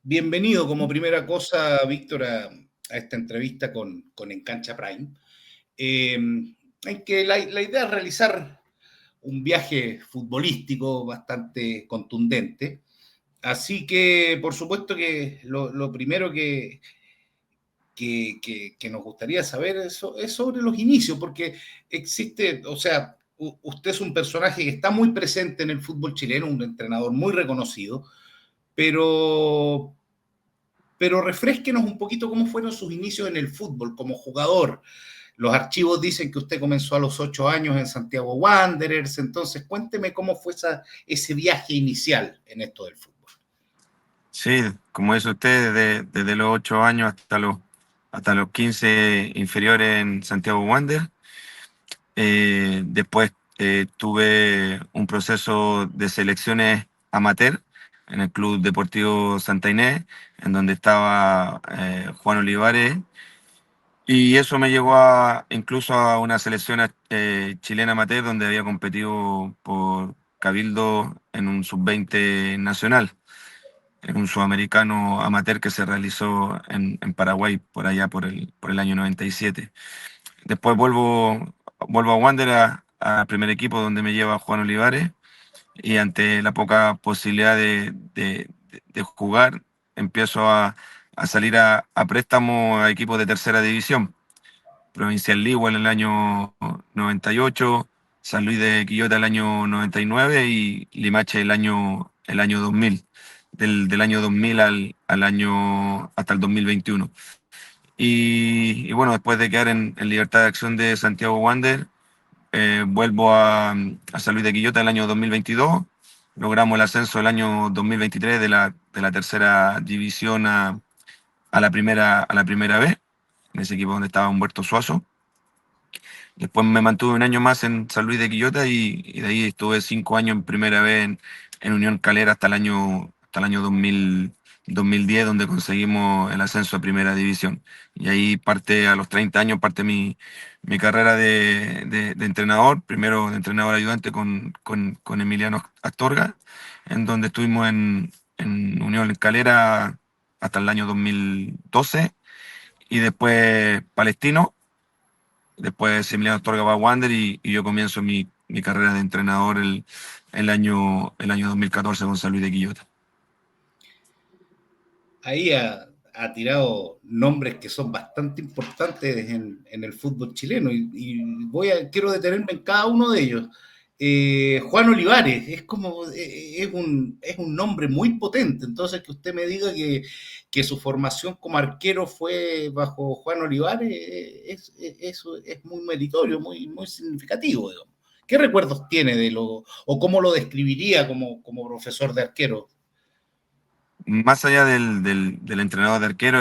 Bienvenido como primera cosa, Víctor, a esta entrevista con Encancha Prime, en que la idea es realizar un viaje futbolístico bastante contundente. Así que, por supuesto que lo primero que nos gustaría saber es sobre los inicios, porque existe, o sea, usted es un personaje que está muy presente en el fútbol chileno, un entrenador muy reconocido, pero refrésquenos un poquito cómo fueron sus inicios en el fútbol como jugador. Los archivos dicen que usted comenzó a los 8 años en Santiago Wanderers, entonces cuénteme cómo fue ese viaje inicial en esto del fútbol. Sí, como dice usted, desde los 8 años hasta los 15 inferiores en Santiago Wander. Después tuve un proceso de selecciones amateur en el Club Deportivo Santa Inés, en donde estaba Juan Olivares, y eso me llevó incluso a una selección chilena amateur donde había competido por Cabildo en un sub-20 nacional, en un sudamericano amateur que se realizó en Paraguay por allá por el año 97. Después vuelvo a Wander, a primer equipo donde me lleva Juan Olivares, y ante la poca posibilidad de jugar empiezo a salir a préstamo a equipos de tercera división. Provincial Ligua en el año 98, San Luis de Quillota el año 99 y Limache el año 2000, del año 2000 al año hasta el 2021. Y bueno, después de quedar en Libertad de Acción de Santiago Wander, vuelvo a San Luis de Quillota el año 2022. Logramos el ascenso el año 2023 de la tercera división a la primera B, en ese equipo donde estaba Humberto Suazo. Después me mantuve un año más en San Luis de Quillota y de ahí estuve 5 años en primera vez en Unión Calera hasta el año 2010, donde conseguimos el ascenso a primera división. Y ahí a los 30 años parte mi carrera de entrenador, primero de entrenador ayudante con Emiliano Astorga, en donde estuvimos en Unión Calera hasta el año 2012, y después Palestino. Después Emiliano Astorga va a Wander y yo comienzo mi carrera de entrenador el año 2014 con San Luis de Quillota. Ahí ha tirado nombres que son bastante importantes en el fútbol chileno y quiero detenerme en cada uno de ellos. Juan Olivares es un nombre muy potente, entonces que usted me diga que su formación como arquero fue bajo Juan Olivares eso es muy meritorio, muy significativo, digamos. ¿Qué recuerdos tiene o cómo lo describiría como profesor de arquero? Más allá del entrenador de arquero,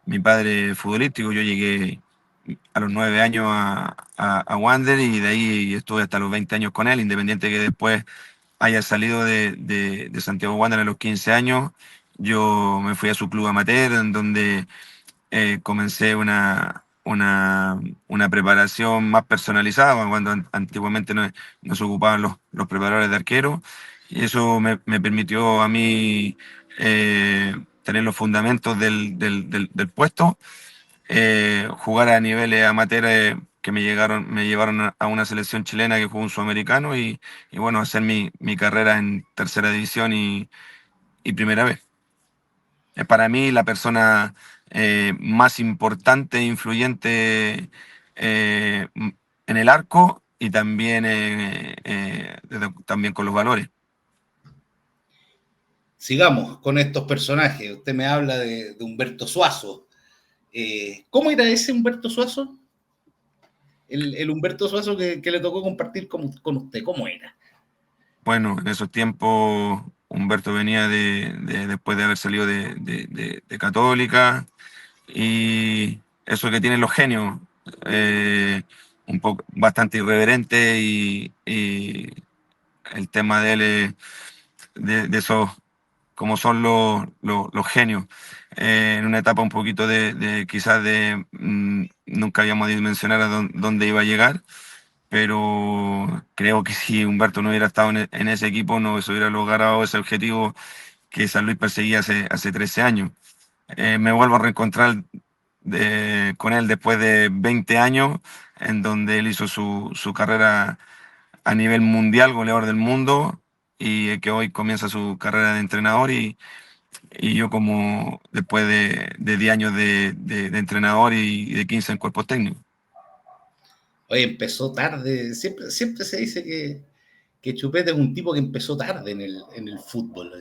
mi padre futbolístico. Yo llegué a los 9 años a Wander, y de ahí estuve hasta los 20 años con él, independiente que después haya salido de Santiago Wander a los 15 años. Yo me fui a su club amateur, en donde comencé una preparación más personalizada, cuando antiguamente no se ocupaban los preparadores de arquero, y eso me permitió a mí tener los fundamentos del puesto, jugar a niveles amateur, que me llevaron a una selección chilena que jugó un sudamericano, y bueno, hacer mi carrera en tercera división y primera vez. Para mí la persona más importante e influyente en el arco, y también, también con los valores. Sigamos con estos personajes. Usted me habla de Humberto Suazo. ¿Cómo era ese Humberto Suazo? El Humberto Suazo que le tocó compartir con usted, ¿cómo era? Bueno, en esos tiempos Humberto venía después de haber salido de Católica, y eso que tienen los genios, eh, un poco bastante irreverente, y el tema de él es de esos, como son los genios. En una etapa un poquito quizás nunca habíamos dimensionado dónde iba a llegar, pero creo que si Humberto no hubiera estado en ese equipo, no se hubiera logrado ese objetivo que San Luis perseguía hace 13 años. Me vuelvo a reencontrar con él después de 20 años, en donde él hizo su carrera a nivel mundial, goleador del mundo, y que hoy comienza su carrera de entrenador y yo como después de 10 años de entrenador y de 15 en cuerpo técnico. Oye, empezó tarde. Siempre se dice que Chupete es un tipo que empezó tarde en el fútbol,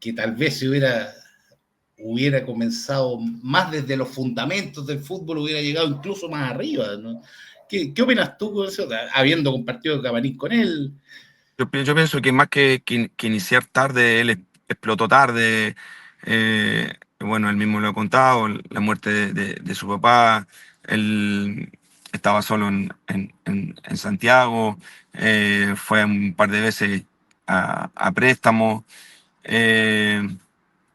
que tal vez si hubiera comenzado más desde los fundamentos del fútbol, hubiera llegado incluso más arriba, ¿no? ¿Qué opinas tú con eso, habiendo compartido camarín con él? Yo pienso que más que iniciar tarde, él explotó tarde. Bueno, él mismo lo ha contado, la muerte de su papá. Él estaba solo en Santiago, fue un par de veces a préstamo. Eh,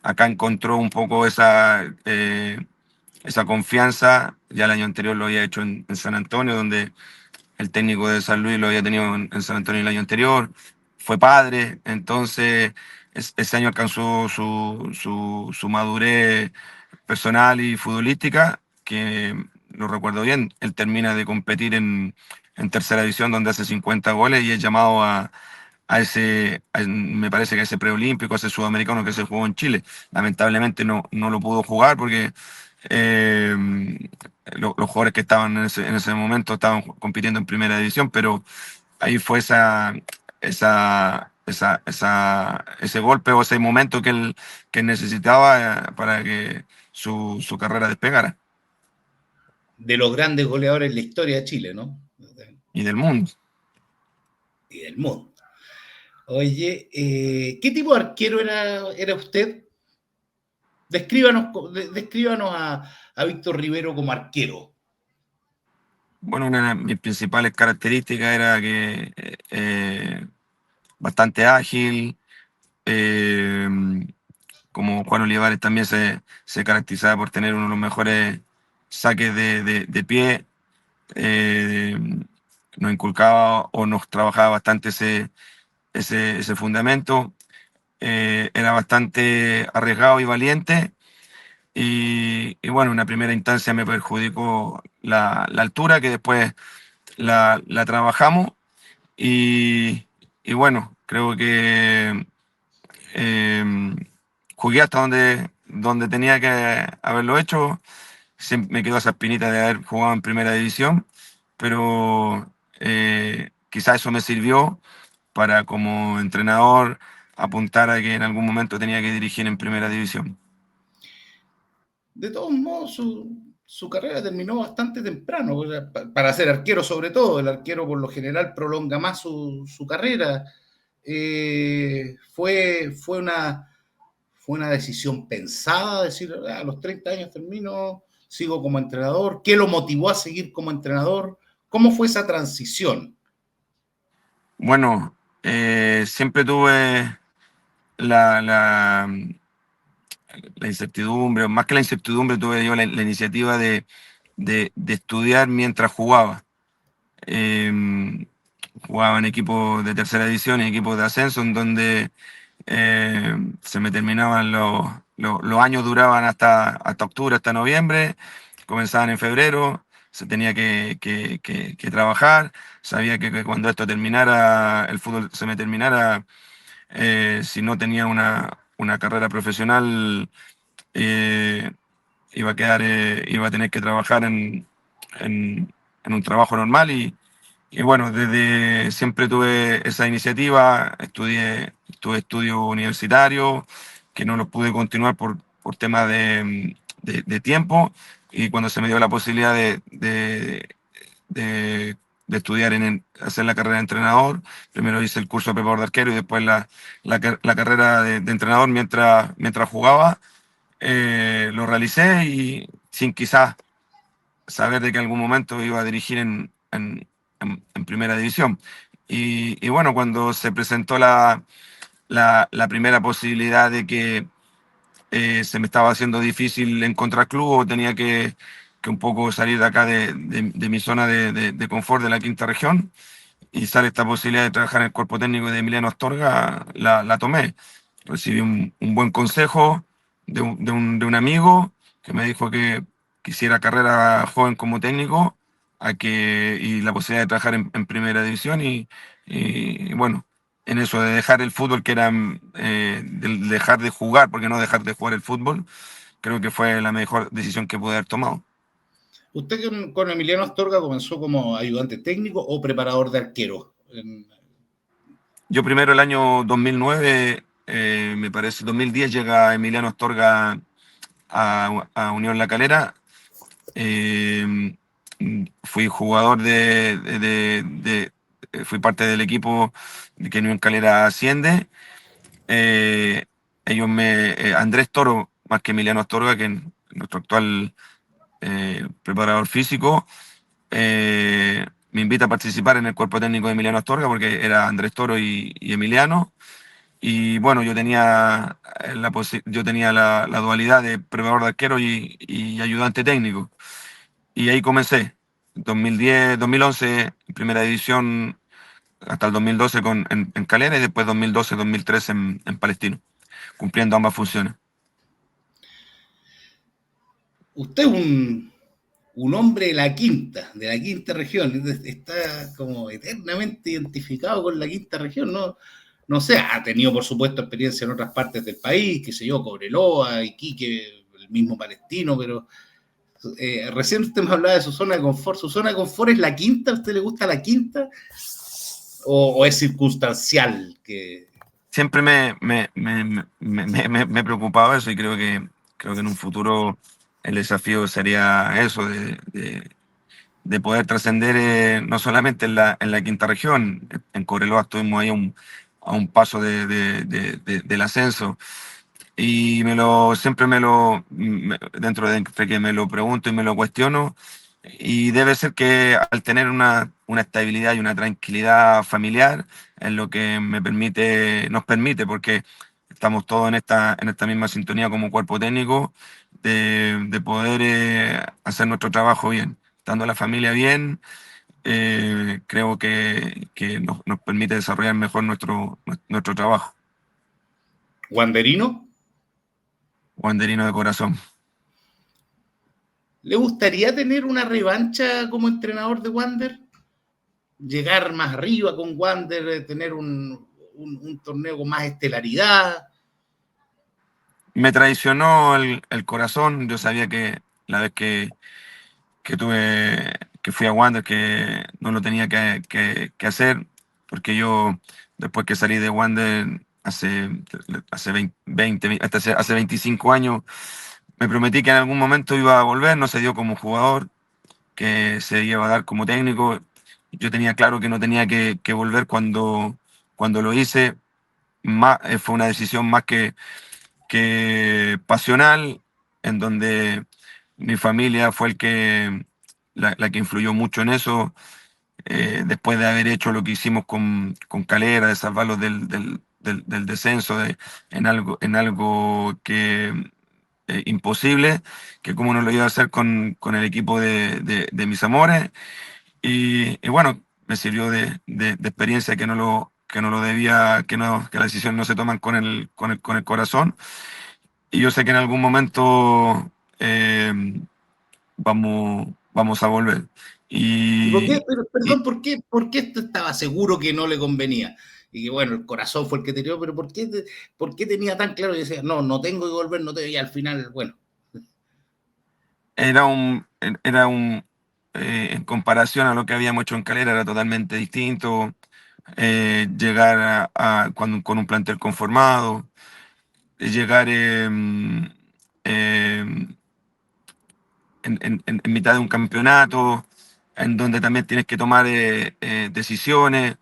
Acá encontró un poco esa confianza. Ya el año anterior lo había hecho en San Antonio, donde el técnico de San Luis lo había tenido en San Antonio el año anterior. Fue padre, entonces ese año alcanzó su madurez personal y futbolística, que lo recuerdo bien. Él termina de competir en tercera división, donde hace 50 goles y es llamado me parece que a ese preolímpico, a ese sudamericano que se jugó en Chile. Lamentablemente no lo pudo jugar porque eh, los jugadores que estaban en ese momento estaban compitiendo en primera división, pero ahí fue ese golpe o ese momento que él necesitaba para que su carrera despegara De los grandes goleadores en la historia de Chile, ¿no? y del mundo. Y del mundo. Oye, ¿qué tipo de arquero era usted? Descríbanos a Víctor Rivero como arquero. Bueno, una de mis principales características era que bastante ágil, eh, como Juan Olivares también se caracterizaba por tener uno de los mejores saques de pie. eh, Nos inculcaba o nos trabajaba bastante ese fundamento. Era bastante arriesgado y valiente. Y bueno, en una primera instancia me perjudicó la altura, que después la trabajamos. Y bueno, creo que eh, jugué hasta donde tenía que haberlo hecho. Siempre me quedó esa espinita de haber jugado en primera división, pero quizás eso me sirvió para como entrenador apuntar a que en algún momento tenía que dirigir en primera división. De todos modos, su carrera terminó bastante temprano, o sea, para ser arquero sobre todo. El arquero por lo general prolonga más su carrera. Fue una decisión pensada, decir, a los 30 años termino, sigo como entrenador. ¿Qué lo motivó a seguir como entrenador? ¿Cómo fue esa transición? Bueno, siempre tuve la, la, la incertidumbre, o más que la incertidumbre, tuve yo la iniciativa de estudiar mientras jugaba. Eh, Jugaba en equipos de tercera división y equipos de ascenso, en donde se me terminaban los años, duraban hasta octubre, hasta noviembre, comenzaban en febrero, se tenía que trabajar, sabía que cuando esto terminara, el fútbol se me terminara, si no tenía una carrera profesional, eh, iba a tener que trabajar en un trabajo normal y bueno, desde siempre tuve esa iniciativa, tuve estudios universitarios que no los pude continuar por temas de tiempo y cuando se me dio la posibilidad de estudiar, hacer la carrera de entrenador, primero hice el curso de preparador de arquero y después la carrera de entrenador mientras jugaba, lo realicé y sin quizás saber de que en algún momento iba a dirigir en primera división. Y bueno, cuando se presentó la primera posibilidad de que se me estaba haciendo difícil encontrar club o tenía que un poco salir de acá de mi zona de confort de la quinta región y sale esta posibilidad de trabajar en el cuerpo técnico de Emiliano Astorga, la tomé. recibí un buen consejo de un amigo que me dijo que quisiera carrera joven como técnico y la posibilidad de trabajar en primera división y bueno, en eso de dejar el fútbol, que era dejar de jugar, porque no dejar de jugar el fútbol, creo que fue la mejor decisión que pude haber tomado. ¿Usted con Emiliano Astorga comenzó como ayudante técnico o preparador de arqueros? Yo primero el año 2009, me parece, 2010 llega Emiliano Astorga a Unión La Calera. Eh, Fui jugador fui parte del equipo de que Unión Calera asciende. Eh, Andrés Toro, más que Emiliano Astorga, que es nuestro actual preparador físico, me invita a participar en el cuerpo técnico de Emiliano Astorga porque era Andrés Toro y Emiliano. Y bueno, yo tenía la dualidad de preparador de arquero y ayudante técnico. Y ahí comencé. 2010, 2011 en primera división hasta el 2012 en Calera y después 2012, 2013 en Palestino, cumpliendo ambas funciones. Usted es un hombre de la quinta región, está como eternamente identificado con la quinta región, ¿no? No sé, ha tenido por supuesto experiencia en otras partes del país, qué sé yo, Cobreloa, Iquique, el mismo Palestino, pero recién usted me hablaba de su zona de confort. ¿Su zona de confort es la quinta? ¿A usted le gusta la quinta? ¿O es circunstancial? Siempre me he preocupado eso y creo que en un futuro el desafío sería eso, de poder trascender no solamente en la quinta región. En Cobreloa estuvimos ahí a un paso del ascenso. Y siempre dentro de entre que me lo pregunto y me lo cuestiono, y debe ser que al tener una estabilidad y una tranquilidad familiar es lo que nos permite, porque estamos todos en esta misma sintonía como cuerpo técnico, de poder hacer nuestro trabajo bien. Estando la familia bien, creo que nos permite desarrollar mejor nuestro trabajo. ¿Wanderino? Wanderino de corazón. ¿Le gustaría tener una revancha como entrenador de Wander? Llegar más arriba con Wander, tener un torneo con más estelaridad. Me traicionó el corazón. Yo sabía que la vez que fui a Wander, que no lo tenía que hacer, porque yo, después que salí de Wander hace 20, hace 25 años, me prometí que en algún momento iba a volver. No se dio como jugador, que se iba a dar como técnico. Yo tenía claro que no tenía que volver cuando lo hice. Fue una decisión más que pasional, en donde mi familia fue la que influyó mucho en eso. Después de haber hecho lo que hicimos con Calera, de salvarlos del descenso, en algo que imposible, que como no lo iba a hacer con el equipo de mis amores. Y bueno, me sirvió de experiencia que no lo debía, que las decisiones no se toman con el corazón. Y yo sé que en algún momento eh, vamos a volver. ¿Y por qué? Y, Pero, y perdón, ¿por qué estaba seguro que no le convenía? Y que bueno, el corazón fue el que te dio, pero ¿por qué tenía tan claro? Y decía, no, no tengo que volver, no tengo, y al final, bueno. era un, era un en comparación a lo que habíamos hecho en Calera, era totalmente distinto. Llegar con un plantel conformado, llegar en mitad de un campeonato, en donde también tienes que tomar decisiones.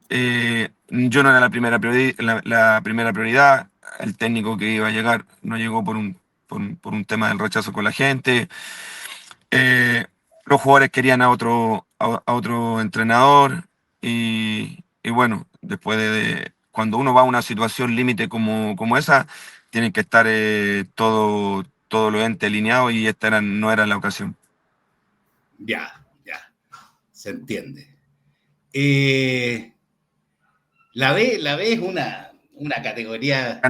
Yo no era la primera prioridad. El técnico que iba a llegar no llegó por un tema del rechazo con la gente. Eh, los jugadores querían a otro entrenador y bueno, después cuando uno va a una situación límite como esa, tienen que estar todo lo ente alineado y no era la ocasión. Ya, ya, se entiende. Eh, la B es una categoría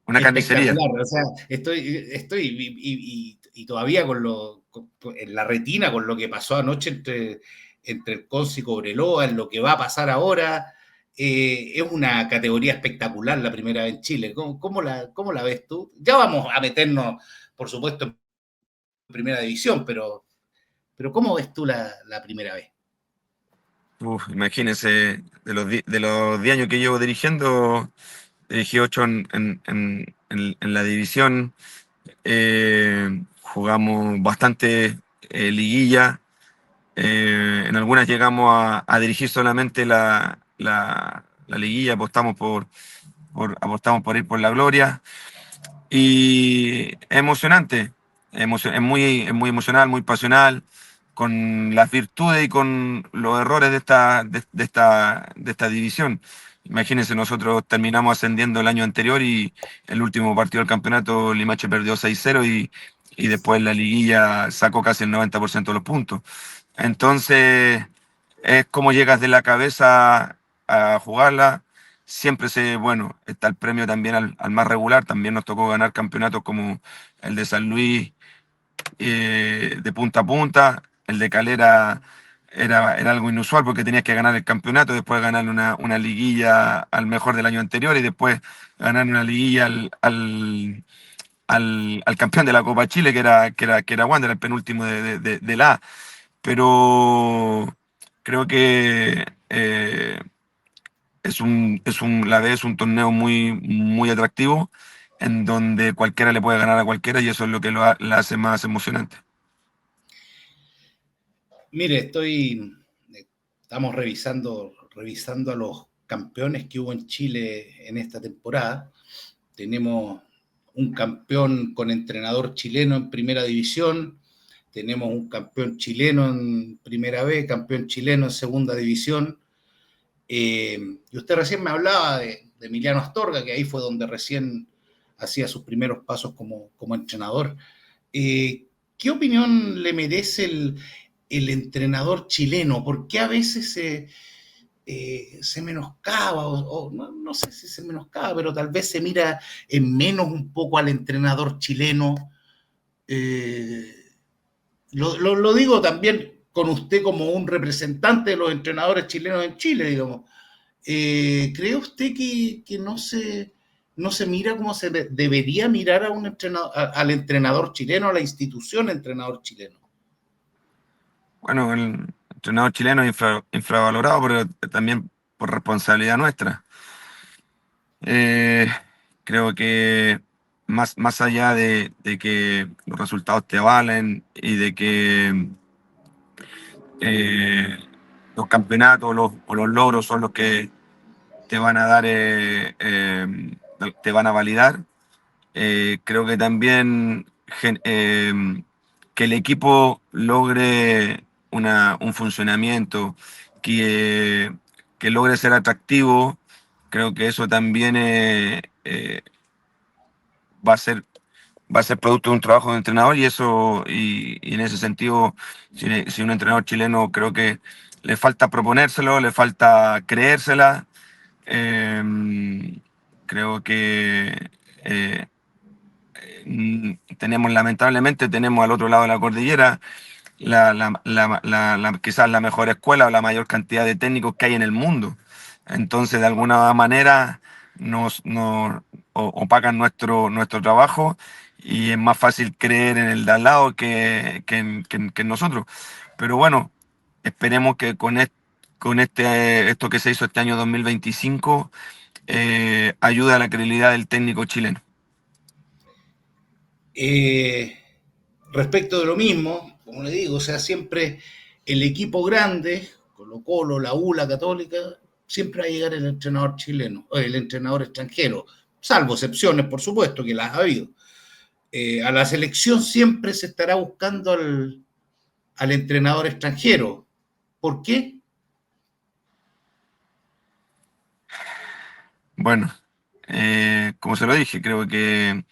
Una carnicería. espectacular. O sea, estoy y todavía en la retina con lo que pasó anoche entre el Conce y Cobreloa, en lo que va a pasar ahora. Es una categoría espectacular la primera vez en Chile. ¿Cómo la ves tú? Ya vamos a meternos, por supuesto, en primera división, pero ¿cómo ves tú la primera vez? Uf, imagínense, de los 10 años que llevo dirigiendo, dirigí 8 en la división. Jugamos bastante liguilla. En algunas llegamos a dirigir solamente la liguilla, apostamos por ir por la gloria. Y es emocionante, es muy emocional, muy pasional, con las virtudes y con los errores de esta división. Imagínense, nosotros terminamos ascendiendo el año anterior y el último partido del campeonato Limache perdió 6-0 y después la liguilla sacó casi el 90% de los puntos. Entonces, es como llegas de la cabeza a jugarla. Siempre bueno, está el premio también al más regular. También nos tocó ganar campeonatos como el de San Luis, de punta a punta. El de Calera era algo inusual porque tenías que ganar el campeonato, después ganar una liguilla al mejor del año anterior y después ganar una liguilla al campeón de la Copa Chile, que era Wander, el penúltimo de la A. Pero creo que la B es un torneo muy, muy atractivo en donde cualquiera le puede ganar a cualquiera y eso es lo que la hace más emocionante. Mire, estamos revisando a los campeones que hubo en Chile en esta temporada. Tenemos un campeón con entrenador chileno en primera división, tenemos un campeón chileno en primera B, campeón chileno en segunda división. Y usted recién me hablaba de Emiliano Astorga, que ahí fue donde recién hacía sus primeros pasos como entrenador. ¿Qué opinión le merece el entrenador chileno? ¿Por qué a veces se menoscaba? No sé si se menoscaba, pero tal vez se mira en menos un poco al entrenador chileno. Eh, lo digo también con usted como un representante de los entrenadores chilenos en Chile, digamos. ¿Cree usted que no se mira como se debería mirar al entrenador chileno, a la institución entrenador chileno? Bueno, el entrenador chileno es infravalorado, pero también por responsabilidad nuestra. Eh, Creo que más allá de que los resultados te avalen y de que eh, los campeonatos o los logros son los que te van a dar, te van a validar. Creo que también que el equipo logre un funcionamiento, que logre ser atractivo, creo que eso también va a ser, va a ser producto de un trabajo de entrenador y en ese sentido, si un entrenador chileno creo que le falta proponérselo, le falta creérsela. eh, Creo que eh, lamentablemente tenemos al otro lado de la cordillera quizás la mejor escuela o la mayor cantidad de técnicos que hay en el mundo. Entonces, de alguna manera, nos opacan nuestro trabajo y es más fácil creer en el de al lado que en nosotros. Pero bueno, esperemos que esto que se hizo este año 2025 ayude a la credibilidad del técnico chileno. Eh, Respecto de lo mismo, como le digo, o sea, siempre el equipo grande, Colo Colo, la U, la Católica, siempre va a llegar el entrenador chileno, o el entrenador extranjero, salvo excepciones, por supuesto, que las ha habido. A la selección siempre se estará buscando al entrenador extranjero. ¿Por qué? Bueno, como se lo dije, creo que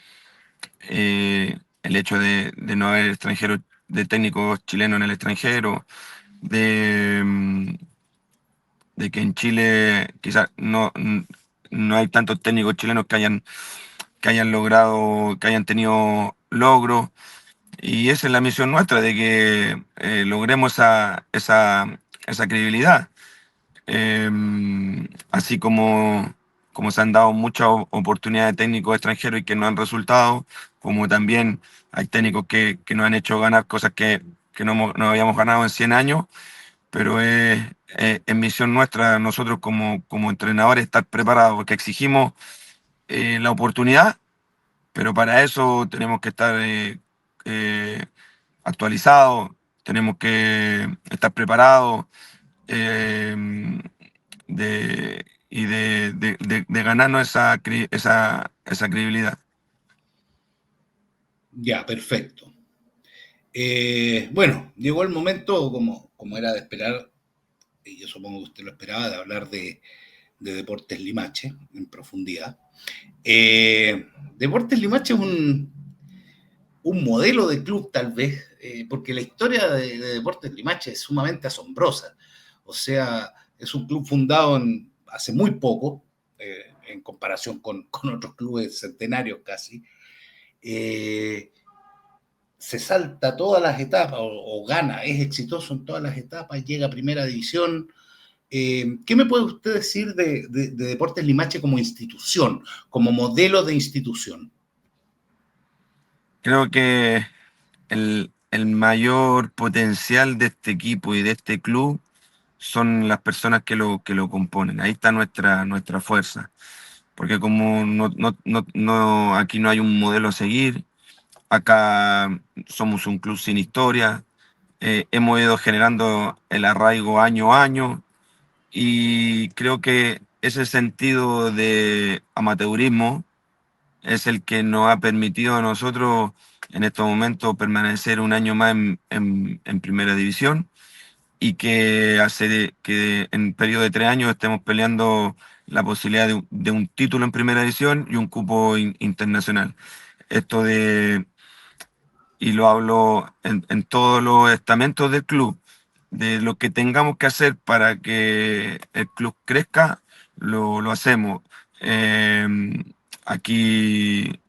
el hecho de no haber extranjeros, de técnicos chilenos en el extranjero, de que en Chile quizás no, no hay tantos técnicos chilenos que hayan logrado, que hayan tenido logros. Y esa es la misión nuestra, de que logremos esa credibilidad. Eh, Así como se han dado muchas oportunidades de técnicos extranjeros y que no han resultado, como también hay técnicos que nos han hecho ganar cosas que no habíamos ganado en 100 años, pero es misión nuestra nosotros como entrenadores estar preparados, porque exigimos la oportunidad, pero para eso tenemos que estar eh, actualizados, tenemos que estar preparados, eh, de ganarnos esa credibilidad. Ya, perfecto. Bueno, llegó el momento, como era de esperar, y yo supongo que usted lo esperaba, de hablar de Deportes Limache en profundidad. Deportes Limache es un modelo de club tal vez, porque la historia de Deportes Limache es sumamente asombrosa. O sea, es un club fundado hace muy poco, en comparación con otros clubes centenarios casi. Eh, Se salta todas las etapas o gana, es exitoso en todas las etapas, llega a primera división. ¿Qué me puede usted decir de Deportes Limache como institución, como modelo de institución? Creo que el mayor potencial de este equipo y de este club son las personas que lo componen. Ahí está nuestra fuerza. Porque como aquí no hay un modelo a seguir, acá somos un club sin historia, hemos ido generando el arraigo año a año y creo que ese sentido de amateurismo es el que nos ha permitido a nosotros en estos momentos permanecer un año más en primera división y que hace que en periodo de 3 años estemos peleando la posibilidad de un título en primera división y un cupo internacional. Esto y lo hablo en todos los estamentos del club, de lo que tengamos que hacer para que el club crezca, lo hacemos. Eh, Aquí,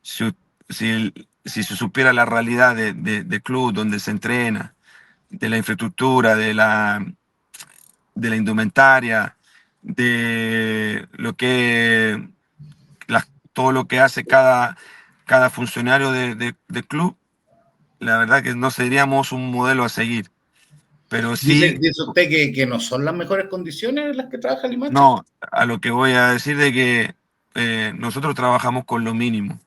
si, si se supiera la realidad del club, donde se entrena, de la infraestructura, de la indumentaria, de lo que todo lo que hace cada funcionario del club, la verdad que no seríamos un modelo a seguir. Pero sí, Dice usted que no son las mejores condiciones en las que trabaja Limache. no, a lo que voy a decir de que nosotros trabajamos con lo mínimo,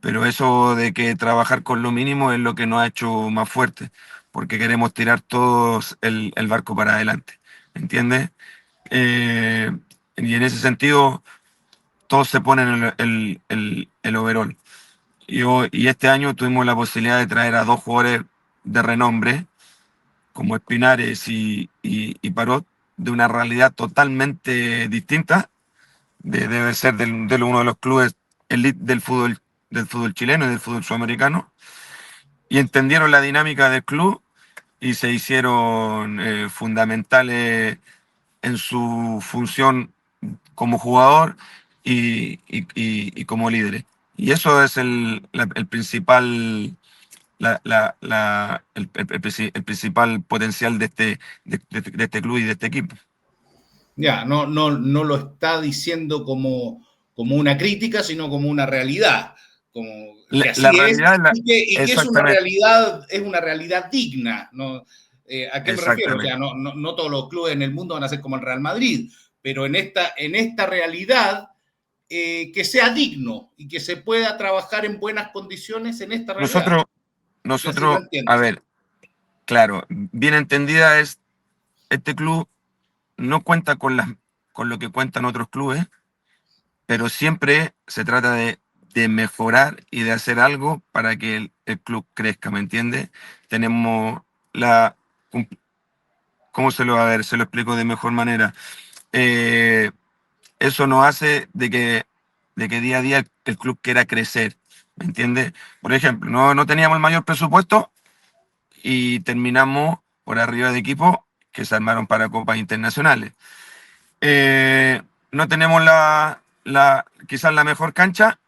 pero eso de que trabajar con lo mínimo es lo que nos ha hecho más fuerte, porque queremos tirar todos el barco para adelante, ¿entiendes? Eh, y en ese sentido, todos se ponen el overall. Y este año tuvimos la posibilidad de traer a dos jugadores de renombre, como Espinares y Parot, de una realidad totalmente distinta, debe ser de uno de los clubes elite del fútbol chileno y del fútbol sudamericano, y entendieron la dinámica del club y se hicieron fundamentales en su función como jugador y como líderes. Y eso es el principal, el principal potencial de este club y de este equipo. Ya, no lo está diciendo como una crítica, sino como una realidad, como que La así es realidad y que exactamente, es una realidad digna, ¿no? ¿A qué me refiero? O sea, exactamente. no todos los clubes en el mundo van a ser como el Real Madrid, pero en esta realidad, que sea digno y que se pueda trabajar en buenas condiciones en esta realidad. Nosotros, Yo así lo a entiendo. ver, claro, bien entendida es, este club no cuenta con lo que cuentan otros clubes, pero siempre se trata de mejorar y de hacer algo para que el club crezca, ¿me entiendes? Tenemos la... ¿Cómo a ver, se lo explico de mejor manera? Eh, Eso nos hace de que día a día el club quiera crecer, ¿me entiendes? Por ejemplo, no teníamos el mayor presupuesto y terminamos por arriba de equipos que se armaron para copas internacionales. No tenemos quizás la mejor cancha,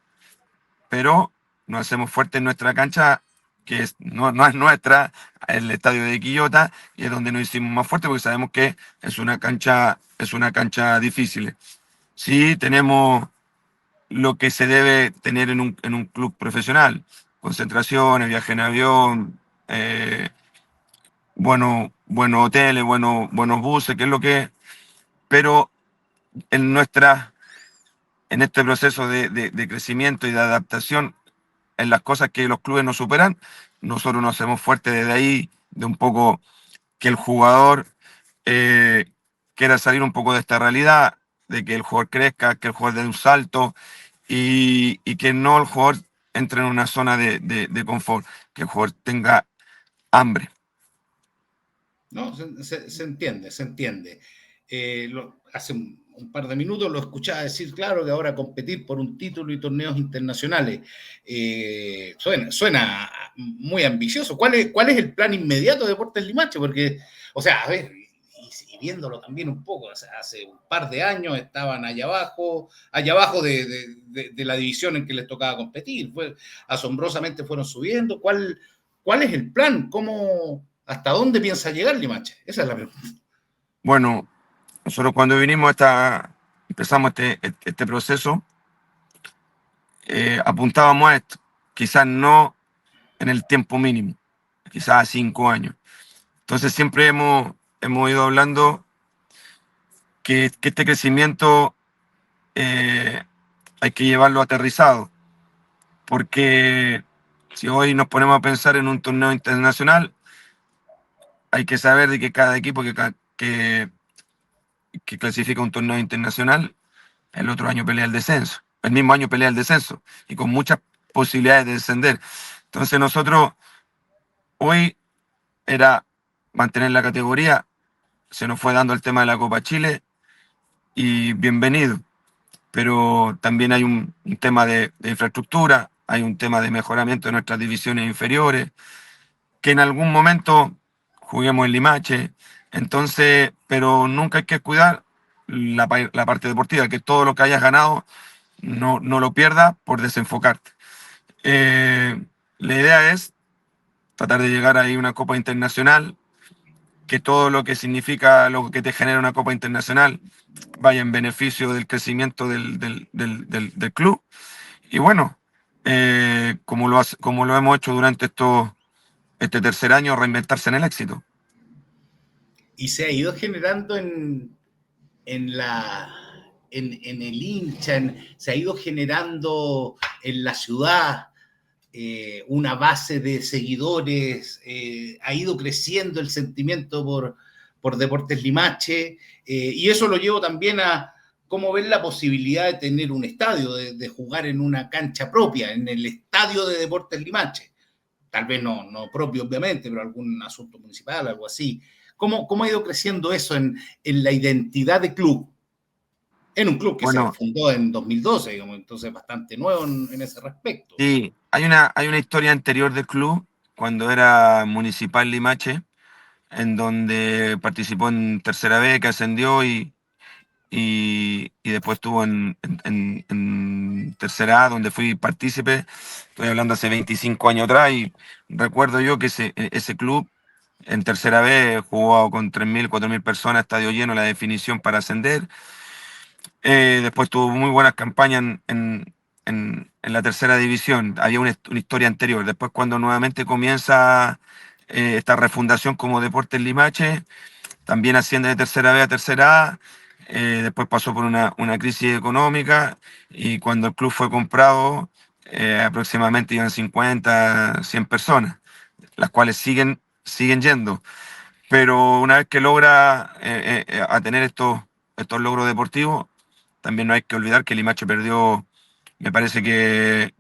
pero nos hacemos fuertes en nuestra cancha, que no es nuestra, el estadio de Quillota, y es donde nos hicimos más fuertes porque sabemos que es una cancha difícil. Sí, tenemos lo que se debe tener en un club profesional: concentraciones, viaje en avión, buenos hoteles, buenos buses, que es lo que... Pero en en este proceso de crecimiento y de adaptación, en las cosas que los clubes nos superan, nosotros nos hacemos fuertes desde ahí, de un poco que el jugador eh, quiera salir un poco de esta realidad, de que el jugador crezca, que el jugador dé un salto y que no el jugador entre en una zona de confort, que el jugador tenga hambre. No, se entiende, se entiende. Hace un par de minutos lo escuchaba decir, claro, que ahora competir por un título y torneos internacionales suena muy ambicioso. Cuál es el plan inmediato de Deportes Limache? Porque, o sea, a ver, y viéndolo también un poco, o sea, hace un par de años estaban allá abajo de la división en que les tocaba competir. Asombrosamente fueron subiendo. ¿Cuál es el plan? ¿Hasta dónde piensa llegar Limache? Esa es la pregunta. Bueno, nosotros cuando empezamos este proceso, apuntábamos a esto, quizás no en el tiempo mínimo, quizás a 5 años. Entonces siempre hemos ido hablando que este crecimiento hay que llevarlo aterrizado, porque si hoy nos ponemos a pensar en un torneo internacional, hay que saber de que cada equipo que clasifica un torneo internacional, el otro año pelea el descenso, el mismo año pelea el descenso, y con muchas posibilidades de descender. Entonces nosotros hoy era mantener la categoría, se nos fue dando el tema de la Copa Chile, y bienvenido, pero también hay un tema de infraestructura, hay un tema de mejoramiento de nuestras divisiones inferiores, que en algún momento juguemos en Limache, entonces, pero nunca hay que cuidar la parte deportiva, que todo lo que hayas ganado no lo pierdas por desenfocarte. La idea es tratar de llegar a una Copa Internacional, que todo lo que significa, lo que te genera una Copa Internacional, vaya en beneficio del crecimiento del club. Y bueno, como lo hemos hecho durante este tercer año, reinventarse en el éxito. Y se ha ido generando en la, en el hincha, se ha ido generando en la ciudad una base de seguidores, ha ido creciendo el sentimiento por Deportes Limache, y eso lo llevo también a cómo ver la posibilidad de tener un estadio, de jugar en una cancha propia, en el estadio de Deportes Limache. Tal vez no propio, obviamente, pero algún asunto municipal, algo así. ¿Cómo ha ido creciendo eso en la identidad de club? En un club que se Bueno, fundó en 2012, digamos, entonces bastante nuevo en ese respecto. sí, hay una historia anterior del club, cuando era Municipal Limache, en donde participó en Tercera B, que ascendió y después estuvo en Tercera A, donde fui partícipe. Estoy hablando hace 25 años atrás, y recuerdo yo que ese club en Tercera B jugó con 3.000, 4.000 personas, estadio lleno, la definición para ascender. Después tuvo muy buenas campañas en la tercera división. Había una historia anterior. Después, cuando nuevamente comienza esta refundación como Deportes Limache, también asciende de Tercera B a Tercera A. Después pasó por una crisis económica, y cuando el club fue comprado, aproximadamente iban 50, 100 personas, las cuales siguen yendo. Pero una vez que logra a tener estos logros deportivos, también no hay que olvidar que Limache perdió, me parece que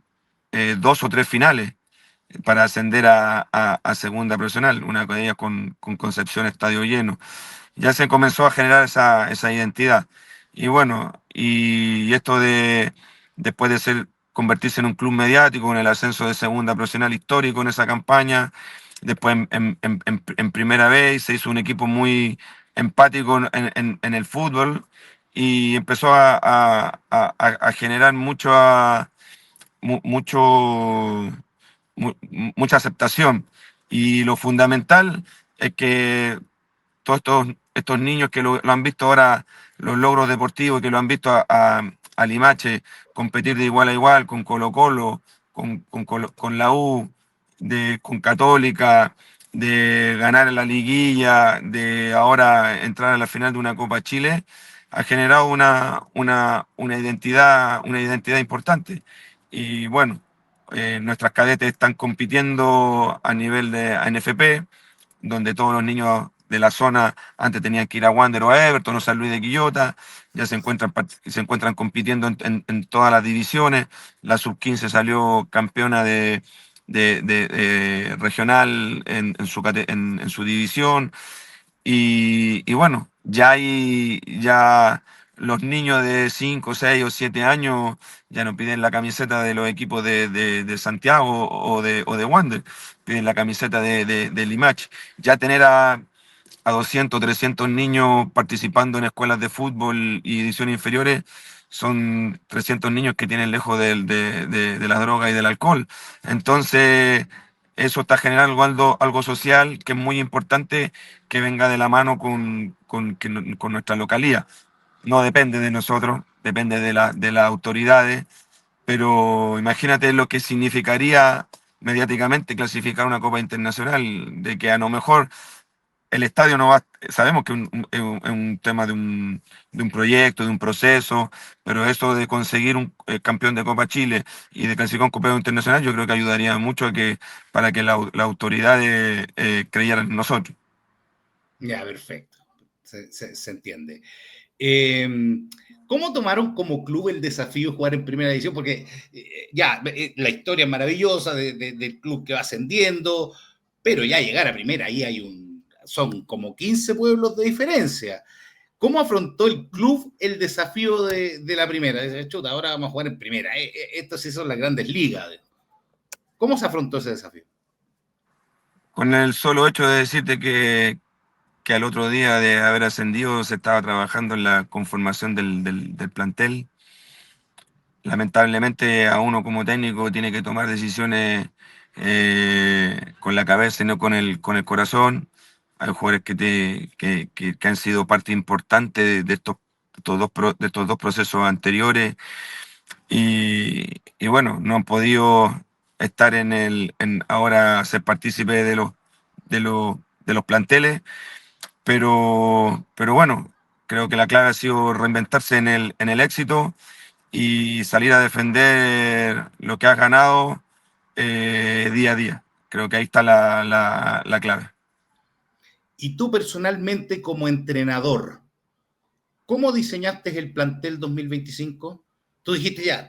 2 o 3 finales para ascender a segunda profesional, una de ellas con Concepción estadio lleno. Ya se comenzó a generar esa identidad. Y bueno, y esto después de convertirse en un club mediático, con el ascenso de segunda profesional histórico en esa campaña, después en primera vez se hizo un equipo muy empático en el fútbol, y empezó a generar mucho, mucha aceptación. Y lo fundamental es que todos estos niños que lo han visto ahora, los logros deportivos, que lo han visto a Limache competir de igual a igual con Colo-Colo, con la U, con Católica, de ganar la liguilla, de ahora entrar a la final de una Copa Chile, ha generado una identidad importante. Y bueno, nuestras cadetes están compitiendo a nivel de ANFP, donde todos los niños de la zona antes tenían que ir a Wander o a Everton o San Luis de Quillota, ya se encuentran compitiendo en todas las divisiones. La sub-15 salió campeona de regional en su división. Y bueno, ya los niños de 5 6 o 7 años ya no piden la camiseta de los equipos de Santiago o de Wander, piden la camiseta de Limache. Ya tener a 200 300 niños participando en escuelas de fútbol y ediciones inferiores, son 300 niños que tienen lejos de las drogas y del alcohol. Entonces, eso está generando algo social que es muy importante, que venga de la mano con nuestra localía. No depende de nosotros, depende de las autoridades, pero imagínate lo que significaría mediáticamente clasificar una Copa Internacional, de que a lo mejor el estadio no va, sabemos que es un tema de un proyecto, de un proceso, pero eso de conseguir un campeón de Copa Chile y de clasificar un campeón internacional, yo creo que ayudaría mucho para que las autoridades creyeran en nosotros. Ya, perfecto. Se entiende. Eh, ¿Cómo tomaron como club el desafío de jugar en primera división? Porque la historia es maravillosa del club que va ascendiendo, pero ya llegar a primera, ahí son como 15 pueblos de diferencia. ¿Cómo afrontó el club el desafío de la primera? Dice, chuta, ahora vamos a jugar en primera. Estas sí son las grandes ligas. ¿Cómo se afrontó ese desafío? Con el solo hecho de decirte que al otro día de haber ascendido se estaba trabajando en la conformación del plantel. Lamentablemente a uno como técnico tiene que tomar decisiones con la cabeza y no con el corazón. Hay jugadores que han sido parte importante de estos dos procesos anteriores y bueno, no han podido estar ahora ser partícipe de los, de los planteles, pero bueno, creo que la clave ha sido reinventarse en el éxito y salir a defender lo que has ganado día a día. Creo que ahí está la clave. Y tú personalmente como entrenador, ¿cómo diseñaste el plantel 2025? Tú dijiste ya,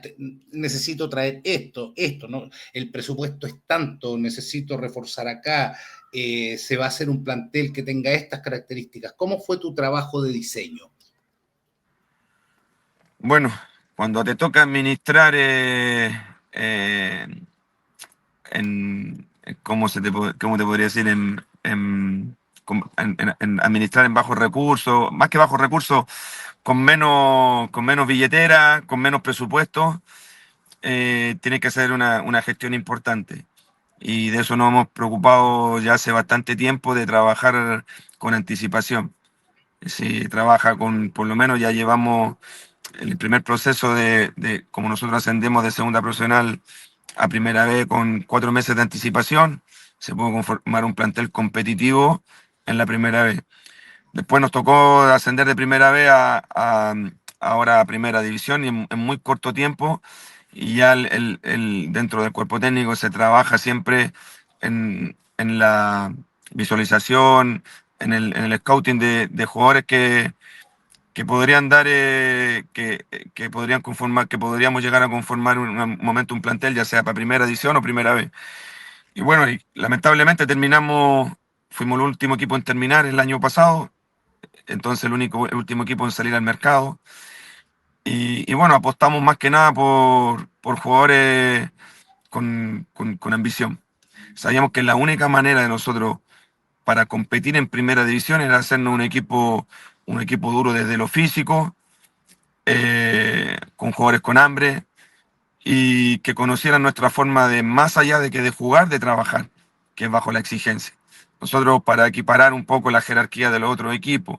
necesito traer esto, ¿no? El presupuesto es tanto, necesito reforzar acá, se va a hacer un plantel que tenga estas características. ¿Cómo fue tu trabajo de diseño? Bueno, cuando te toca administrar ¿cómo te podría decir? En administrar en bajos recursos, más que bajos recursos, con menos billetera, con menos presupuesto, tiene que hacer una gestión importante. Y de eso nos hemos preocupado ya hace bastante tiempo, de trabajar con anticipación. Si trabaja por lo menos ya llevamos el primer proceso como nosotros ascendemos de segunda profesional a primera vez con 4 meses de anticipación, se puede conformar un plantel competitivo en la primera vez. Después nos tocó ascender de primera vez ahora a primera división y en muy corto tiempo, y ya dentro del cuerpo técnico se trabaja siempre en la visualización, en el scouting de jugadores que podrían dar, que podrían conformar, que podríamos llegar a conformar un momento un plantel, ya sea para primera edición o primera vez. Y bueno, lamentablemente fuimos el último equipo en terminar el año pasado, entonces el último equipo en salir al mercado. Y bueno, apostamos más que nada por jugadores con ambición. Sabíamos que la única manera de nosotros para competir en primera división era hacernos un equipo duro desde lo físico, con jugadores con hambre y que conocieran nuestra forma de, más allá de que de jugar, de trabajar, que es bajo la exigencia. Nosotros, para equiparar un poco la jerarquía de los otros equipos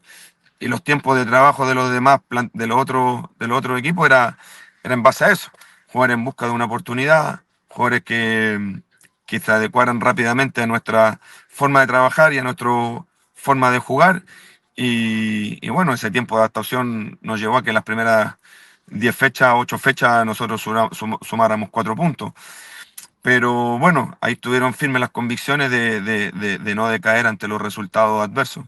y los tiempos de trabajo de los demás, de los otros equipos, era en base a eso. Jugar en busca de una oportunidad, jugadores que se adecuaran rápidamente a nuestra forma de trabajar y a nuestra forma de jugar. Y bueno, ese tiempo de adaptación nos llevó a que las primeras 10 fechas, 8 fechas, nosotros sumáramos 4 puntos. Pero bueno, ahí estuvieron firmes las convicciones de no decaer ante los resultados adversos.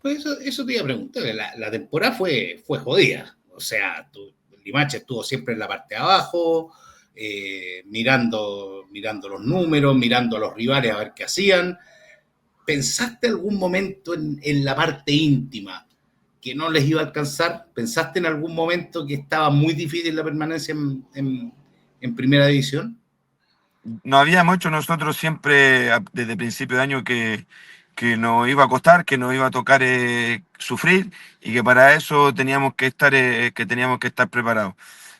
Pues eso te iba a preguntar. La temporada fue jodida. O sea, Limache estuvo siempre en la parte de abajo, mirando los números, mirando a los rivales a ver qué hacían. ¿Pensaste algún momento en la parte íntima que no les iba a alcanzar? ¿Pensaste en algún momento que estaba muy difícil la permanencia en primera división? Nos habíamos hecho nosotros siempre desde el principio de año que nos iba a costar, que nos iba a tocar sufrir y que para eso teníamos que estar preparados.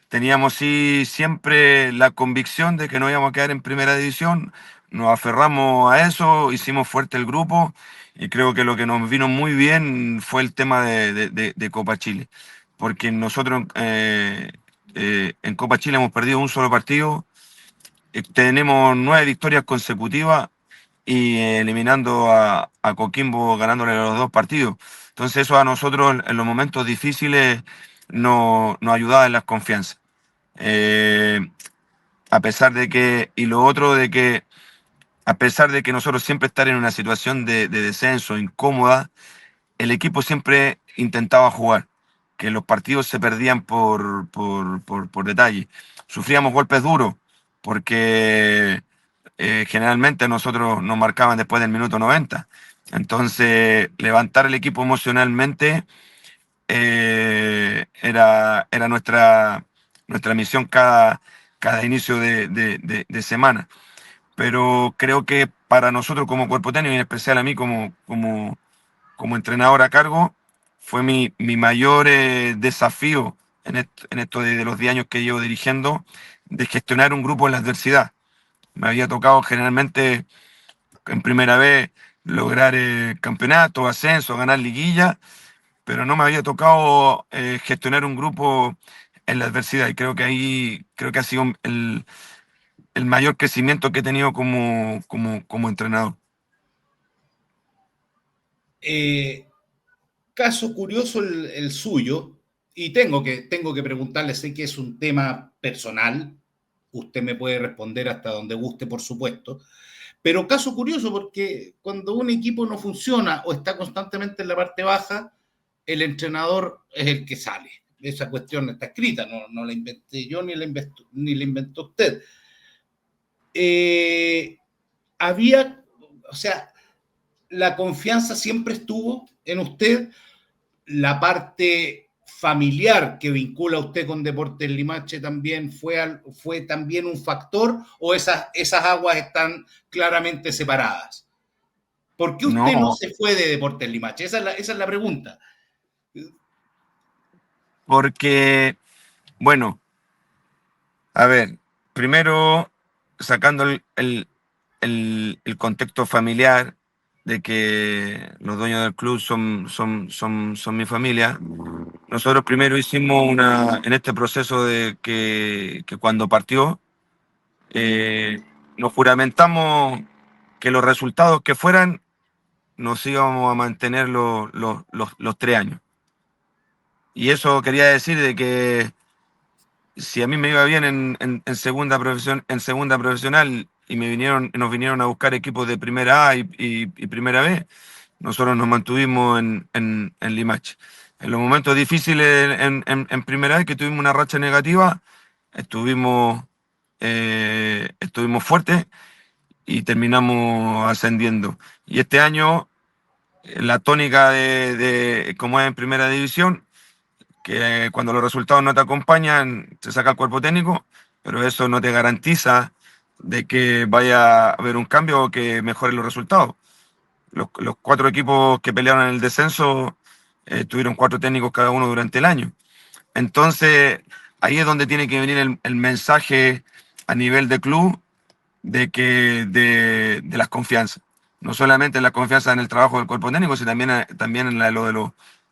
Teníamos sí siempre la convicción de que no íbamos a quedar en primera división, nos aferramos a eso, hicimos fuerte el grupo y creo que lo que nos vino muy bien fue el tema de Copa Chile, porque nosotros en Copa Chile hemos perdido un solo partido, tenemos 9 victorias consecutivas y eliminando a Coquimbo ganándole los 2 partidos. Entonces eso a nosotros en los momentos difíciles nos ayudaba en las confianzas. Eh, a pesar de que, y lo otro de que, a pesar de que nosotros siempre estar en una situación de descenso incómoda, el equipo siempre intentaba jugar, que los partidos se perdían por detalle. Sufríamos golpes duros, porque generalmente a nosotros nos marcaban después del minuto 90. Entonces, levantar el equipo emocionalmente era nuestra misión cada inicio de semana. Pero creo que para nosotros como cuerpo técnico, y en especial a mí como entrenador a cargo, fue mi mayor desafío en esto de los 10 años que llevo dirigiendo, de gestionar un grupo en la adversidad. Me había tocado generalmente en primera vez lograr campeonato, ascenso, ganar liguilla, pero no me había tocado gestionar un grupo en la adversidad y creo que ha sido el mayor crecimiento que he tenido como entrenador. Eh, Caso curioso el suyo, y tengo que preguntarle, sé que es un tema personal, usted me puede responder hasta donde guste, por supuesto, pero caso curioso porque cuando un equipo no funciona o está constantemente en la parte baja, el entrenador es el que sale. Esa cuestión está escrita, no la inventé yo ni la inventó usted. Eh, había, o sea, la confianza siempre estuvo en usted, la parte familiar que vincula a usted con Deportes Limache también fue también un factor, o esas aguas están claramente separadas. ¿Por qué usted no No, se fue de Deportes Limache? Esa es la pregunta. porque, bueno, a ver, primero sacando el contexto familiar de que los dueños del club son mi familia. Nosotros primero hicimos en este proceso de que cuando partió, eh, nos juramentamos que los resultados que fueran nos íbamos a mantener los 3 años. Y eso quería decir de que si a mí me iba bien en en segunda profesional y nos vinieron a buscar equipos de primera A y primera B, nosotros nos mantuvimos en Limache. En los momentos difíciles en primera A, que tuvimos una racha negativa, estuvimos, estuvimos fuertes y terminamos ascendiendo. Y este año, la tónica como es en primera división, que cuando los resultados no te acompañan, se saca el cuerpo técnico, pero eso no te garantiza de que vaya a haber un cambio o que mejoren los resultados. Los 4 equipos que pelearon en el descenso tuvieron 4 técnicos cada uno durante el año. Entonces, ahí es donde tiene que venir el mensaje a nivel de club de las confianzas. No solamente la confianza en el trabajo del cuerpo técnico, sino también en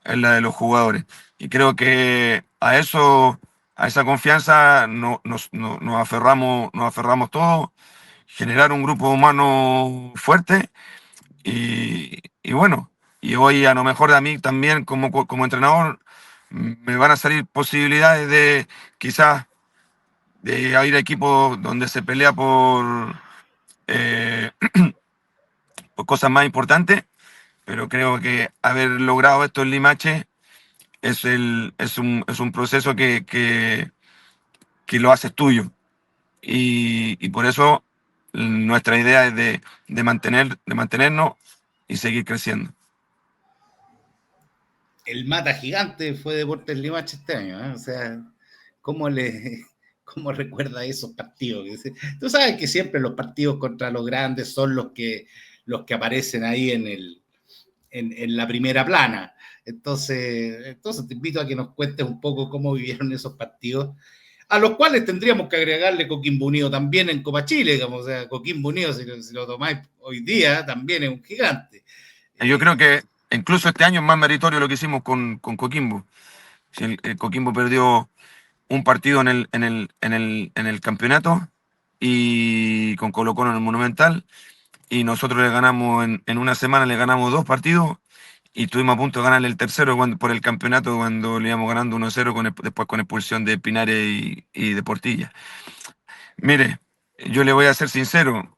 en la de los jugadores. Y creo que a eso, a esa confianza nos aferramos todos, generar un grupo humano fuerte y bueno, y hoy a lo mejor a mí también como entrenador me van a salir posibilidades de quizás de ir a equipos donde se pelea eh, por cosas más importantes, pero creo que haber logrado esto en Limache es un proceso que lo haces tuyo. Y por eso nuestra idea es de mantenernos y seguir creciendo. El mata gigante fue Deportes Limache este año, ¿eh? O sea, ¿cómo le, cómo recuerda esos partidos? Tú sabes que siempre los partidos contra los grandes son los que aparecen ahí en la primera plana. Entonces te invito a que nos cuentes un poco cómo vivieron esos partidos, a los cuales tendríamos que agregarle Coquimbo Unido también en Copa Chile, digamos. O sea, Coquimbo Unido, si lo tomáis hoy día, también es un gigante. Yo creo Eh, que incluso este año es más meritorio lo que hicimos con Coquimbo. Si el Coquimbo perdió un partido en el campeonato y con Colo Colo en el Monumental, y nosotros le ganamos en una semana, le ganamos dos partidos y estuvimos a punto de ganarle el tercero por el campeonato cuando le íbamos ganando 1-0 después con expulsión de Pinares y de Portilla. Mire, yo le voy a ser sincero,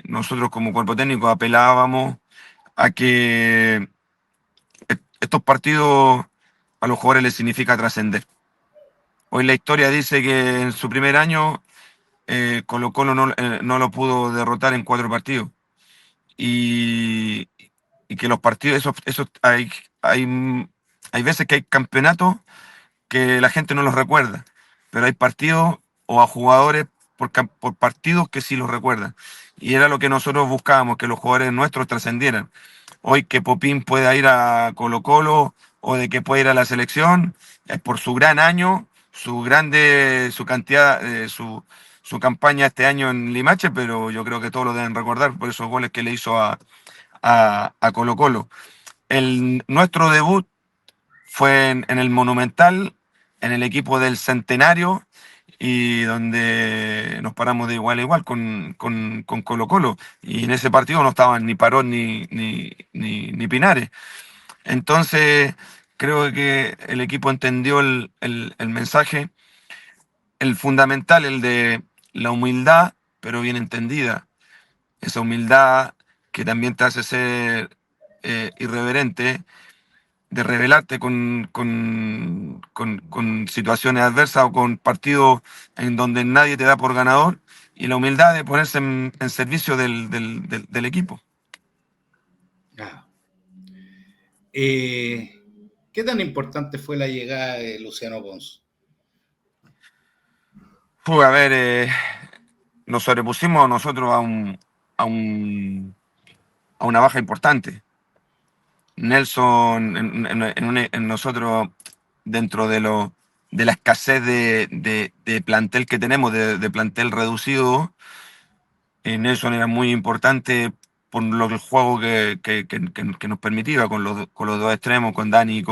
nosotros como cuerpo técnico apelábamos a que estos partidos a los jugadores les significa trascender. Hoy la historia dice que en su primer año Colo Colo no lo pudo derrotar en 4 partidos. Y, y que los partidos, hay, hay veces que hay campeonatos que la gente no los recuerda, pero hay partidos o a jugadores por partidos que sí los recuerdan. Y era lo que nosotros buscábamos, que los jugadores nuestros trascendieran. Hoy que Popín pueda ir a Colo Colo o de que pueda ir a la selección, es por su gran año, su cantidad, su campaña este año en Limache, pero yo creo que todos lo deben recordar por esos goles que le hizo a Colo Colo. Nuestro debut fue en el Monumental, en el equipo del Centenario, y donde nos paramos de igual a igual con Colo Colo. Y en ese partido no estaban ni Parón ni Pinares. Entonces, creo que el equipo entendió el mensaje, el fundamental, el de la humildad, pero bien entendida. Esa humildad que también te hace ser irreverente, de rebelarte con situaciones adversas o con partidos en donde nadie te da por ganador, y la humildad de ponerse en servicio del equipo. ah. Eh, ¿Qué tan importante fue la llegada de Luciano Pons? A ver, nos sobrepusimos nosotros a, un, a una baja importante. Nelson, en nosotros, dentro de la escasez de plantel que tenemos, de plantel reducido, Nelson era muy importante por el juego que nos permitía con los dos extremos, con Dani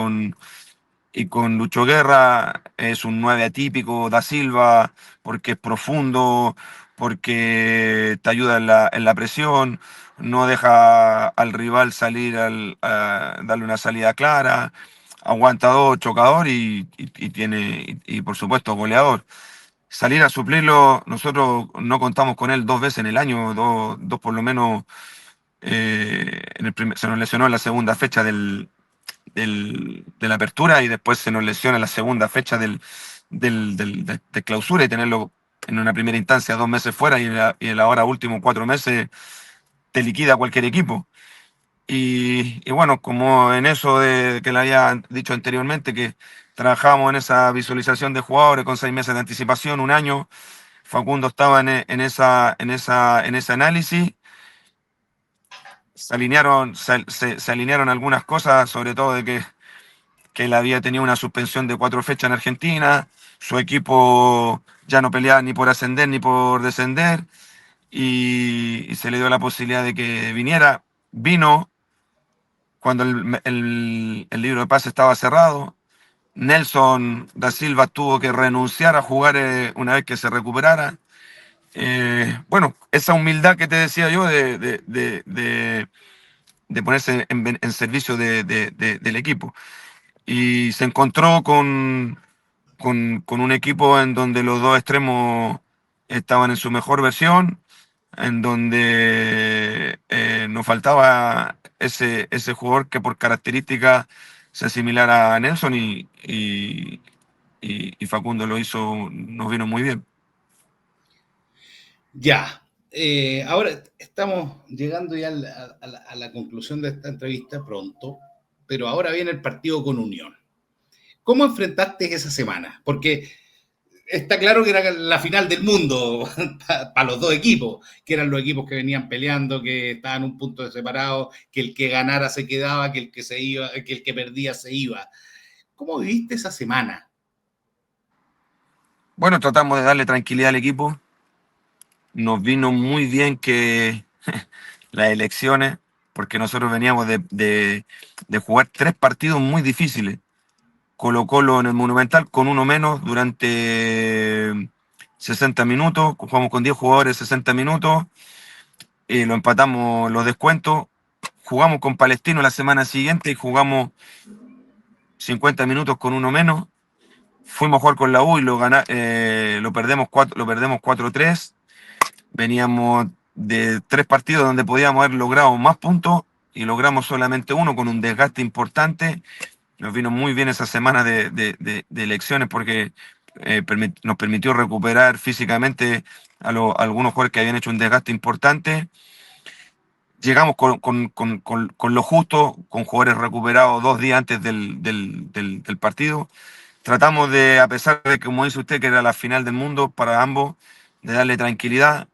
y con Lucho Guerra. Es un 9 atípico, Da Silva, porque es profundo, porque te ayuda en la presión, no deja al rival salir, darle una salida clara, aguantador, chocador y por supuesto goleador. Salir a suplirlo, nosotros no contamos con él 2 veces en el año, dos por lo menos. Se nos lesionó en la segunda fecha de la apertura y después se nos lesiona en la segunda fecha de clausura, y tenerlo en una primera instancia 2 meses fuera y en la hora último 4 meses te liquida cualquier equipo. Y bueno, como en eso que le había dicho anteriormente, que trabajábamos en esa visualización de jugadores con 6 meses de anticipación, un año, Facundo estaba en ese análisis. Se alinearon algunas cosas, sobre todo de que él había tenido una suspensión de 4 fechas en Argentina, su equipo ya no peleaba ni por ascender ni por descender, y se le dio la posibilidad de que viniera. Vino cuando el libro de pase estaba cerrado. Nelson da Silva tuvo que renunciar a jugar una vez que se recuperara. Bueno, esa humildad que te decía yo de ponerse en servicio del equipo. Y se encontró con un equipo en donde los dos extremos estaban en su mejor versión, en donde nos faltaba ese jugador que por característica se asimilara a Nelson y Facundo lo hizo, nos vino muy bien. Ya. Ahora estamos llegando ya a la conclusión de esta entrevista pronto, pero ahora viene el partido con Unión. ¿Cómo enfrentaste esa semana? Porque está claro que era la final del mundo para los dos equipos, que eran los equipos que venían peleando, que estaban un punto de separado, que el que ganara se quedaba, que el que se iba, que el que perdía se iba. ¿Cómo viviste esa semana? Bueno, tratamos de darle tranquilidad al equipo. Nos vino muy bien que las elecciones, porque nosotros veníamos de jugar 3 partidos muy difíciles. Colo-Colo en el Monumental con uno menos durante 60 minutos, jugamos con 10 jugadores 60 minutos, lo empatamos los descuentos, jugamos con Palestino la semana siguiente y jugamos 50 minutos con uno menos, fuimos a jugar con la U y lo perdemos 4-3, veníamos de 3 partidos donde podíamos haber logrado más puntos y logramos solamente uno con un desgaste importante. Nos vino muy bien esa semana de elecciones porque nos permitió recuperar físicamente a algunos jugadores que habían hecho un desgaste importante. Llegamos con lo justo, con jugadores recuperados 2 días antes del partido. Tratamos de, a pesar de que, como dice usted, que era la final del mundo para ambos, de darle tranquilidad,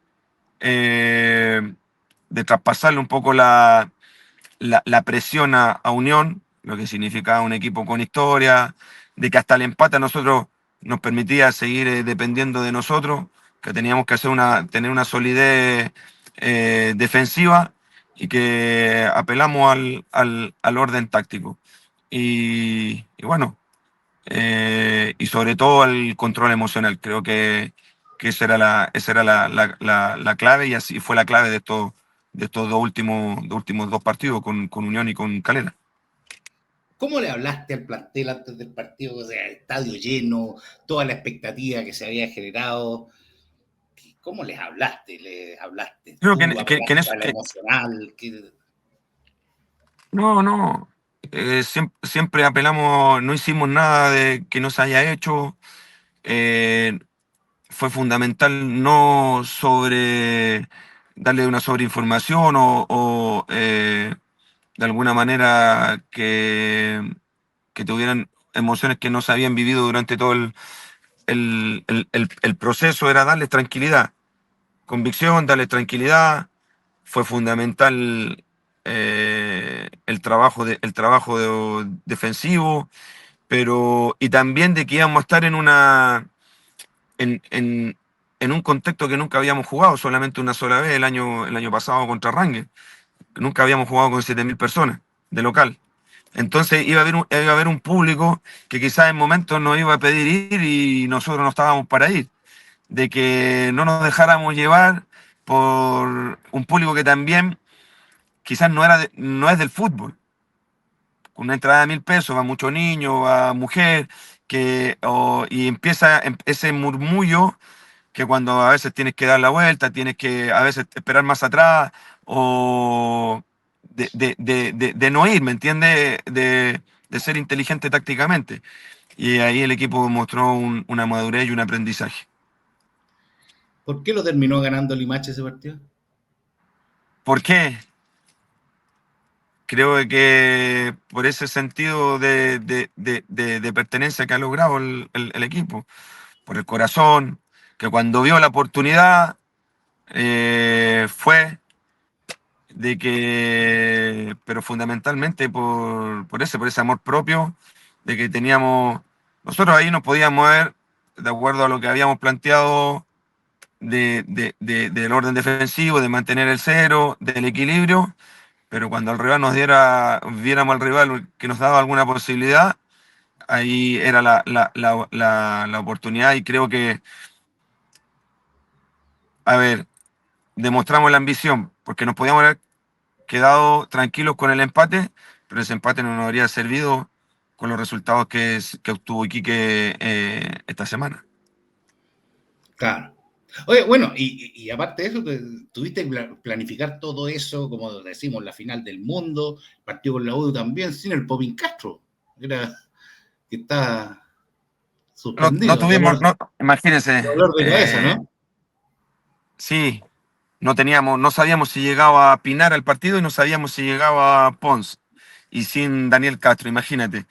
de traspasarle un poco la presión a Unión, lo que significaba un equipo con historia, de que hasta el empate a nosotros nos permitía seguir dependiendo de nosotros, que teníamos que tener una solidez defensiva y que apelamos al orden táctico. Y bueno, y sobre todo al control emocional. Creo que esa era la clave y así fue la clave de estos dos últimos 2 partidos con Unión y con Calera. ¿Cómo le hablaste al plantel antes del partido? O sea, estadio lleno, toda la expectativa que se había generado. ¿Cómo les hablaste? ¿Les hablaste Creo tú? que en ¿Apelaste eso, a la emocional? no, no, siempre apelamos, no hicimos nada de que no se haya hecho. eh, Fue fundamental no darle una sobreinformación o de alguna manera que tuvieran emociones que no se habían vivido durante todo el proceso. Era darles tranquilidad, convicción, darles tranquilidad. Fue fundamental el trabajo defensivo, pero y también de que íbamos a estar en, en, en un contexto que nunca habíamos jugado, solamente una sola vez el año pasado contra Rangel. Nunca habíamos jugado con 7.000 personas de local. Entonces iba a haber un público que quizás en momentos nos iba a pedir ir y nosotros no estábamos para ir. De que no nos dejáramos llevar por un público que también quizás no es del fútbol. Con una entrada de 1.000 pesos va mucho niño, va mujer, y empieza ese murmullo que cuando a veces tienes que dar la vuelta, tienes que a veces esperar más atrás o de no ir, ¿me entiendes? De ser inteligente tácticamente. Y ahí el equipo mostró una madurez y un aprendizaje. ¿Por qué lo terminó ganando Limache ese partido? ¿Por qué? Creo que por ese sentido de pertenencia que ha logrado el equipo, por el corazón, que cuando vio la oportunidad fue pero fundamentalmente por ese amor propio de que teníamos, nosotros ahí nos podíamos mover de acuerdo a lo que habíamos planteado del orden defensivo, de mantener el cero, del equilibrio, pero cuando el rival viéramos al rival que nos daba alguna posibilidad, ahí era la oportunidad y creo que, a ver, demostramos la ambición, porque nos podíamos haber quedado tranquilos con el empate, pero ese empate no nos habría servido con los resultados que obtuvo Iquique esta semana. Claro. Oye, bueno, y aparte de eso, tuviste que planificar todo eso, como decimos, la final del mundo, partido con la U también, sin el Popín Castro, era que está No suspendido, tuvimos, no, imagínense, dolor de cabeza, ¿no? sí, no sabíamos si llegaba Pinar al partido y no sabíamos si llegaba Pons y sin Daniel Castro, imagínate.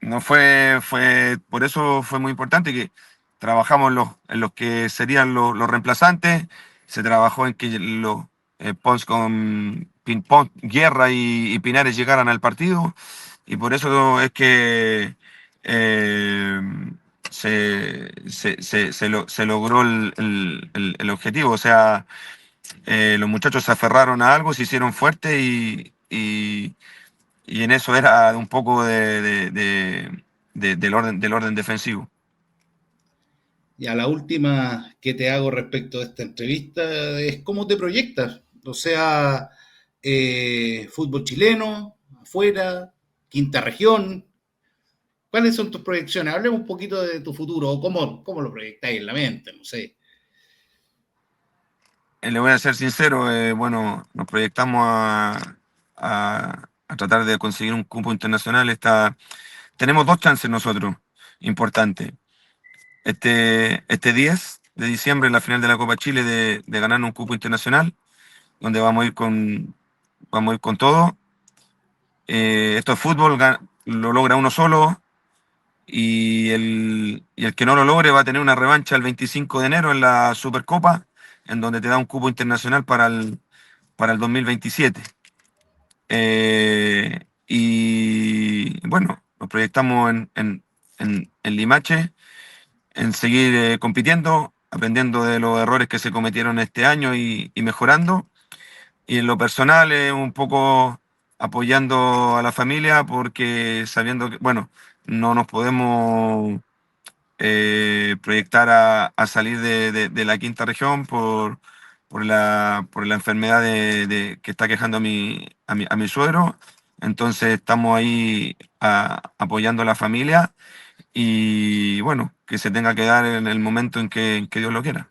No por eso fue muy importante que trabajamos en los que serían los reemplazantes, se trabajó en que los Pons con Pons, Guerra y Pinares llegaran al partido, y por eso es que eh, se logró el objetivo. O sea, los muchachos se aferraron a algo, se hicieron fuertes y en eso era un poco del orden defensivo. Y a la última que te hago respecto de esta entrevista es cómo te proyectas, o sea, fútbol chileno, afuera, quinta región, ¿cuáles son tus proyecciones? Hablemos un poquito de tu futuro, o cómo lo proyectáis en la mente, no sé. Le voy a ser sincero, bueno, nos proyectamos a tratar de conseguir un cupo internacional. Tenemos dos chances nosotros, importantes. Este 10 de diciembre, en la final de la Copa Chile, de ganar un cupo internacional, donde vamos a ir con todo. Esto es fútbol, lo logra uno solo, y el que no lo logre va a tener una revancha el 25 de enero en la Supercopa, en donde te da un cupo internacional para el 2027. Y bueno, nos proyectamos en Limache, en seguir compitiendo, aprendiendo de los errores que se cometieron este año y mejorando. Y en lo personal, un poco apoyando a la familia, porque sabiendo que, bueno, no nos podemos proyectar a salir de la quinta región por la enfermedad que está quejando a mi suegro. Entonces estamos ahí apoyando a la familia y bueno, que se tenga que dar en el momento en que Dios lo quiera.